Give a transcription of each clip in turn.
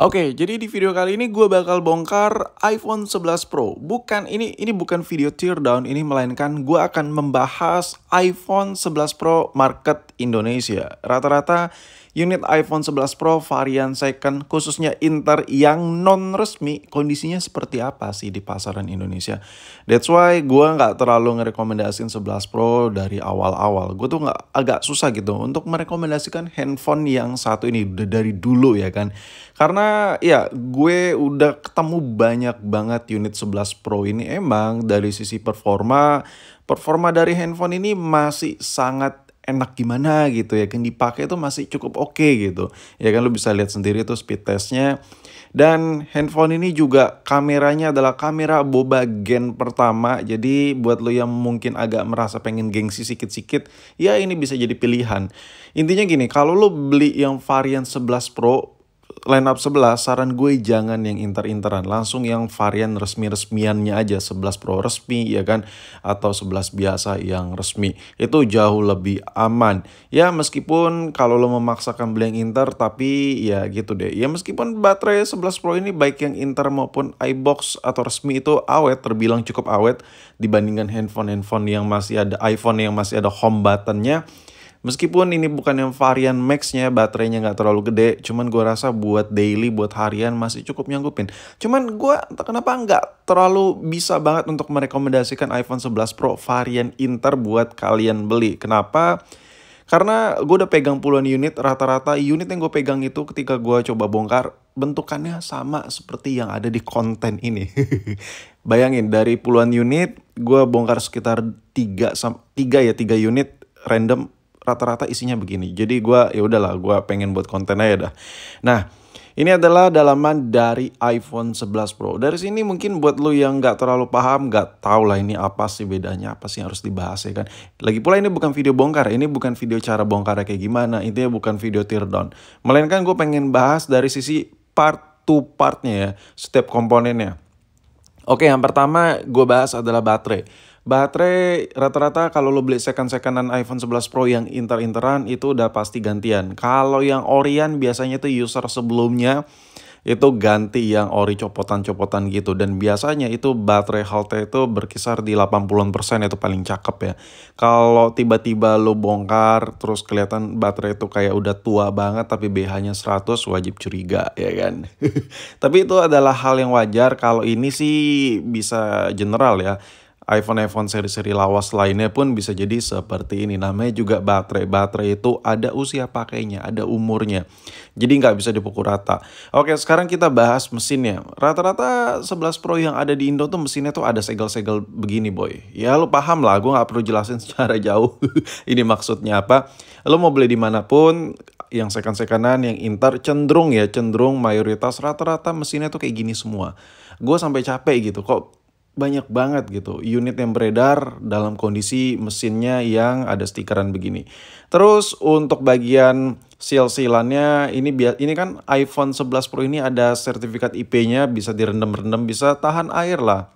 Oke, jadi di video kali ini gue bakal bongkar iPhone 11 Pro. Ini bukan video teardown, ini melainkan gue akan membahas iPhone 11 Pro market Indonesia. Rata-rata unit iPhone 11 Pro varian second, khususnya Inter yang non resmi, kondisinya seperti apa sih di pasaran Indonesia? That's why gue nggak terlalu ngerekomendasiin 11 Pro dari awal-awal. Gue tuh agak susah gitu untuk merekomendasikan handphone yang satu ini dari dulu ya kan. Karena ya gue udah ketemu banyak banget unit 11 Pro ini, emang dari sisi performa dari handphone ini masih sangat enak gimana gitu ya kan, dipakai tuh masih cukup oke gitu ya kan. Lu bisa lihat sendiri tuh speed testnya. Dan handphone ini juga kameranya adalah kamera boba gen pertama. Jadi buat lo yang mungkin agak merasa pengen gengsi sikit-sikit, ya ini bisa jadi pilihan. Intinya gini, kalau lo beli yang varian 11 Pro line up 11, saran gue jangan yang inter-interan, langsung yang varian resmi-resmiannya aja, 11 Pro resmi ya kan, atau 11 biasa yang resmi. Itu jauh lebih aman. Ya meskipun kalau lo memaksakan beli yang inter, tapi ya gitu deh. Ya meskipun baterai 11 Pro ini baik yang inter maupun iBox atau resmi itu awet, terbilang cukup awet dibandingkan handphone-handphone yang masih ada, iPhone yang masih ada home buttonnya. Meskipun ini bukan yang varian Max-nya, baterainya nggak terlalu gede, cuman gue rasa buat daily, buat harian masih cukup nyanggupin. Cuman gue entah kenapa nggak terlalu bisa banget untuk merekomendasikan iPhone 11 Pro varian Inter buat kalian beli. Kenapa? Karena gue udah pegang puluhan unit, rata-rata unit yang gue pegang itu ketika gue coba bongkar, bentukannya sama seperti yang ada di konten ini. Bayangin, dari puluhan unit, gue bongkar sekitar 3 unit random, rata-rata isinya begini. Jadi gue ya udahlah, gue pengen buat konten aja dah. Nah, ini adalah dalaman dari iPhone 11 Pro. Dari sini mungkin buat lu yang nggak terlalu paham, nggak tahu lah ini apa sih bedanya, apa sih yang harus dibahas ya kan. Lagi pula ini bukan video bongkar, ini bukan video cara bongkar kayak gimana, intinya bukan video teardown. Melainkan gue pengen bahas dari sisi part to partnya ya, setiap komponennya. Oke, yang pertama gue bahas adalah baterai. Baterai rata-rata kalau lo beli second-secondan iPhone 11 Pro yang inter-interan itu udah pasti gantian. Kalau yang orian biasanya tuh user sebelumnya itu ganti yang ori copotan-copotan gitu. Dan biasanya itu baterai health itu berkisar di 80% itu paling cakep ya. Kalau tiba-tiba lo bongkar terus kelihatan baterai itu kayak udah tua banget tapi BH-nya 100, wajib curiga ya kan. Tapi itu adalah hal yang wajar, kalau ini sih bisa general ya. iPhone seri-seri lawas lainnya pun bisa jadi seperti ini. Namanya juga baterai. Baterai itu ada usia pakainya, ada umurnya. Jadi nggak bisa dipukul rata. Oke, sekarang kita bahas mesinnya. Rata-rata 11 Pro yang ada di Indo tuh mesinnya tuh ada segel-segel begini boy. Ya lu paham lah, gue nggak perlu jelasin secara jauh. Ini maksudnya apa. Lu mau beli dimanapun, yang second-secondan, yang inter, cenderung mayoritas rata-rata mesinnya tuh kayak gini semua. Gue sampai capek gitu kok. Banyak banget gitu unit yang beredar dalam kondisi mesinnya yang ada stikeran begini. Terus untuk bagian seal-sealannya ini kan iPhone 11 Pro ini ada sertifikat IP-nya, bisa direndam-rendam, bisa tahan air lah.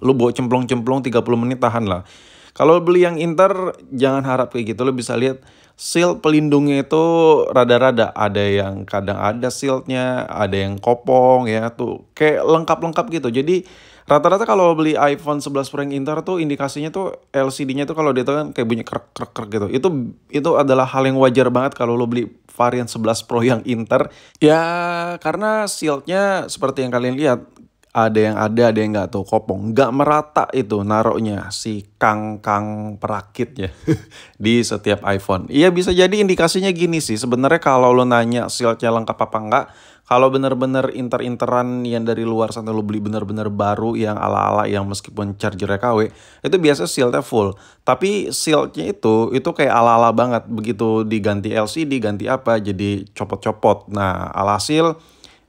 Lu bawa cemplung-cemplung 30 menit tahan lah. Kalau beli yang inter jangan harap kayak gitu. Lu bisa lihat seal pelindungnya itu rada-rada, ada yang kadang ada sealnya, ada yang kopong ya tuh, kayak lengkap-lengkap gitu. Jadi rata-rata kalau beli iPhone 11 Pro yang inter tuh indikasinya tuh LCD-nya tuh kalau dia tuh kan kayak bunyi krek-krek gitu. Itu adalah hal yang wajar banget kalau lo beli varian 11 Pro yang inter. Ya karena shieldnya seperti yang kalian lihat, ada yang nggak tuh kopong, nggak merata itu naruhnya si kang perakitnya di setiap iPhone. Iya bisa jadi indikasinya gini sih. Sebenarnya kalau lo nanya shieldnya lengkap apa enggak, kalau bener-bener inter-interan yang dari luar sana lo beli bener-bener baru yang ala-ala yang meskipun chargernya KW, itu biasa shieldnya full. Tapi shieldnya itu kayak ala-ala banget. Begitu diganti LCD, ganti apa, jadi copot-copot. Nah alhasil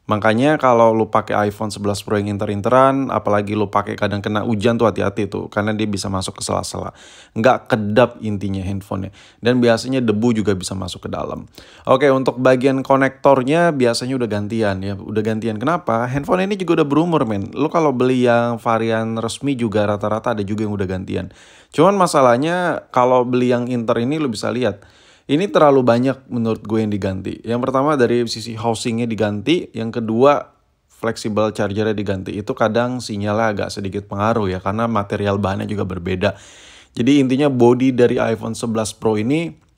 makanya kalau lu pakai iPhone 11 Pro yang inter-interan, apalagi lu pakai kadang kena hujan tuh hati-hati tuh, karena dia bisa masuk ke sela-sela. Nggak kedap intinya handphonenya. Dan biasanya debu juga bisa masuk ke dalam. Oke, untuk bagian konektornya biasanya udah gantian ya. Udah gantian, kenapa? Handphone ini juga udah berumur men. Lu kalau beli yang varian resmi juga rata-rata ada juga yang udah gantian. Cuman masalahnya kalau beli yang inter ini lu bisa lihat, Ini terlalu banyak menurut gue yang diganti. Yang pertama dari sisi housingnya diganti, yang kedua flexible chargernya diganti. Itu kadang sinyalnya agak sedikit pengaruh ya, karena material bahannya juga berbeda. Jadi intinya body dari iPhone 11 Pro ini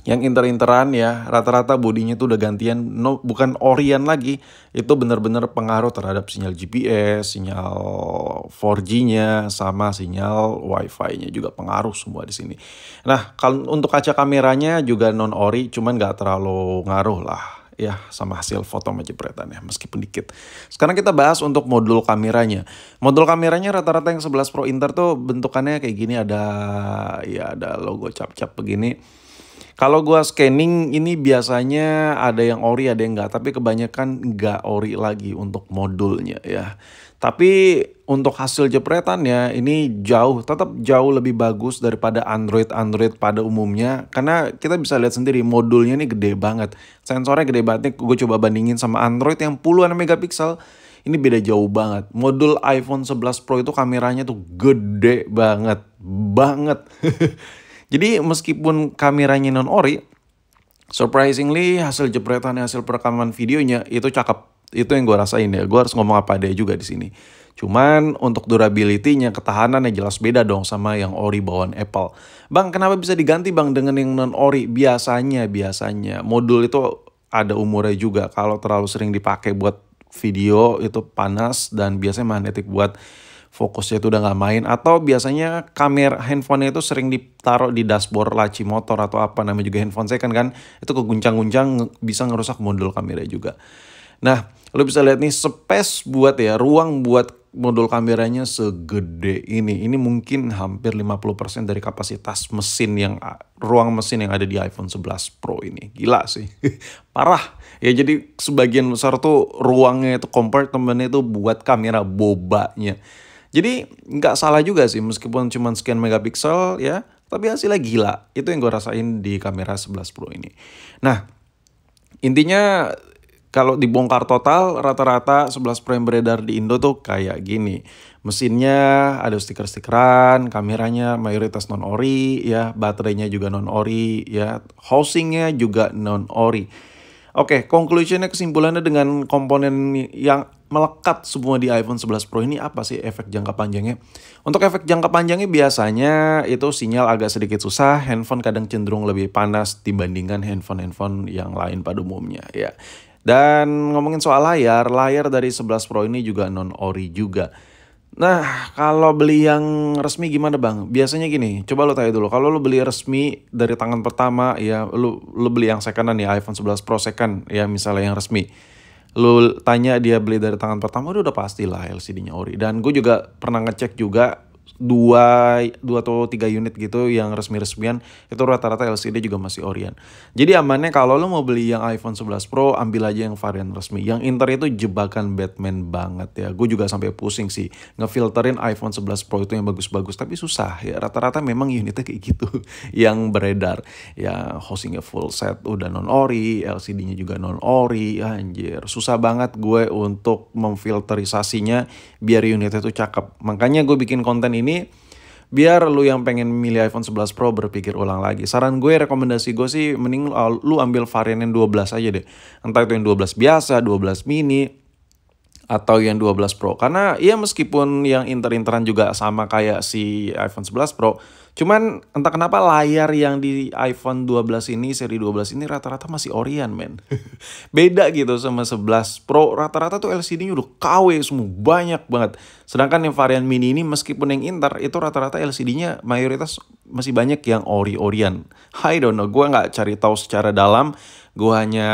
yang inter-interan ya, rata-rata bodinya tuh udah gantian, bukan Orion lagi. Itu bener-bener pengaruh terhadap sinyal GPS, sinyal 4G-nya, sama sinyal Wi-Fi-nya juga pengaruh semua di sini. Nah, kalau untuk kaca kameranya juga non-ori, cuman nggak terlalu ngaruh lah ya sama hasil foto sama jepretan ya, meskipun dikit. Sekarang kita bahas untuk modul kameranya. Modul kameranya rata-rata yang 11 Pro Inter tuh bentukannya kayak gini, ada logo cap-cap begini. Kalau gua scanning ini biasanya ada yang ori, ada yang enggak, tapi kebanyakan enggak ori lagi untuk modulnya ya. Tapi untuk hasil jepretannya ini tetap jauh lebih bagus daripada Android pada umumnya. Karena kita bisa lihat sendiri modulnya ini gede banget. Sensornya gede banget nih, gue coba bandingin sama Android yang puluhan megapiksel. Ini beda jauh banget. Modul iPhone 11 Pro itu kameranya tuh gede banget. Jadi meskipun kameranya non-ori, surprisingly hasil jepretannya, hasil perekaman videonya itu cakep. Itu yang gue rasain ya. Gue harus ngomong apa adanya juga di sini. Cuman untuk durability-nya, ketahanannya jelas beda dong sama yang ori bawaan Apple. Bang, kenapa bisa diganti bang dengan yang non-ori? Biasanya modul itu ada umurnya juga. Kalau terlalu sering dipakai buat video itu panas, dan biasanya magnetik buat fokusnya itu udah nggak main, atau biasanya kamera handphonenya itu sering ditaruh di dashboard laci motor atau apa, namanya juga handphone second kan, itu keguncang-guncang bisa ngerusak modul kamera juga. Nah, lo bisa lihat nih space buat ya, ruang buat modul kameranya segede ini. Ini mungkin hampir 50% dari kapasitas ruang mesin yang ada di iPhone 11 Pro ini. Gila sih. Parah. Ya jadi sebagian besar tuh ruangnya itu, compartmentnya itu buat kamera bobanya. Jadi nggak salah juga sih meskipun cuma sekian megapiksel ya, tapi hasilnya gila. Itu yang gue rasain di kamera 11 Pro ini. Nah, intinya kalau dibongkar total, rata-rata 11 Pro yang beredar di Indo tuh kayak gini. Mesinnya ada stiker-stikeran, kameranya mayoritas non-ori ya, baterainya juga non-ori ya, housingnya juga non-ori. Oke, conclusionnya, kesimpulannya dengan komponen yang melekat semua di iPhone 11 Pro ini apa sih efek jangka panjangnya? Untuk efek jangka panjangnya biasanya itu sinyal agak sedikit susah, handphone kadang cenderung lebih panas dibandingkan handphone-handphone yang lain pada umumnya ya. Dan ngomongin soal layar dari 11 Pro ini juga non-ori juga. Nah, kalau beli yang resmi gimana bang? Biasanya gini, coba lo tanya dulu. Kalau lo beli resmi dari tangan pertama ya, lo beli yang secondan ya, iPhone 11 Pro second ya misalnya yang resmi. Lo tanya dia beli dari tangan pertama, udah pastilah LCD-nya ori. Dan gue juga pernah ngecek juga, dua atau 3 unit gitu yang resmi-resmian itu rata-rata LCD juga masih Orion. Jadi amannya kalau lo mau beli yang iPhone 11 Pro, ambil aja yang varian resmi. Yang Inter itu jebakan Batman banget ya. Gue juga sampai pusing sih ngefilterin iPhone 11 Pro itu yang bagus-bagus, tapi susah ya. Rata-rata memang unitnya kayak gitu yang beredar. Ya housingnya full set udah non-ori, LCD-nya juga non-ori. Anjir, susah banget gue untuk memfilterisasinya biar unitnya tuh cakep. Makanya gue bikin konten ini biar lu yang pengen milih iPhone 11 Pro berpikir ulang lagi. Saran gue, rekomendasi gue sih mending lu ambil varian yang 12 aja deh. Entah itu yang 12 biasa, 12 mini, atau yang 12 Pro. Karena ya meskipun yang inter-interan juga sama kayak si iPhone 11 Pro, cuman entah kenapa layar yang di iPhone 12 ini, seri 12 ini rata-rata masih Orion men. Beda gitu sama 11 Pro, rata-rata tuh LCD-nya udah KW semua, banyak banget. Sedangkan yang varian mini ini meskipun yang Inter itu rata-rata LCD-nya mayoritas masih banyak yang Orion. I don't know, gue nggak cari tahu secara dalam. Gue hanya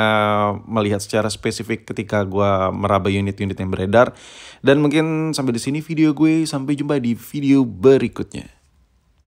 melihat secara spesifik ketika gue meraba unit-unit yang beredar. Dan mungkin sampai di sini video gue, sampai jumpa di video berikutnya.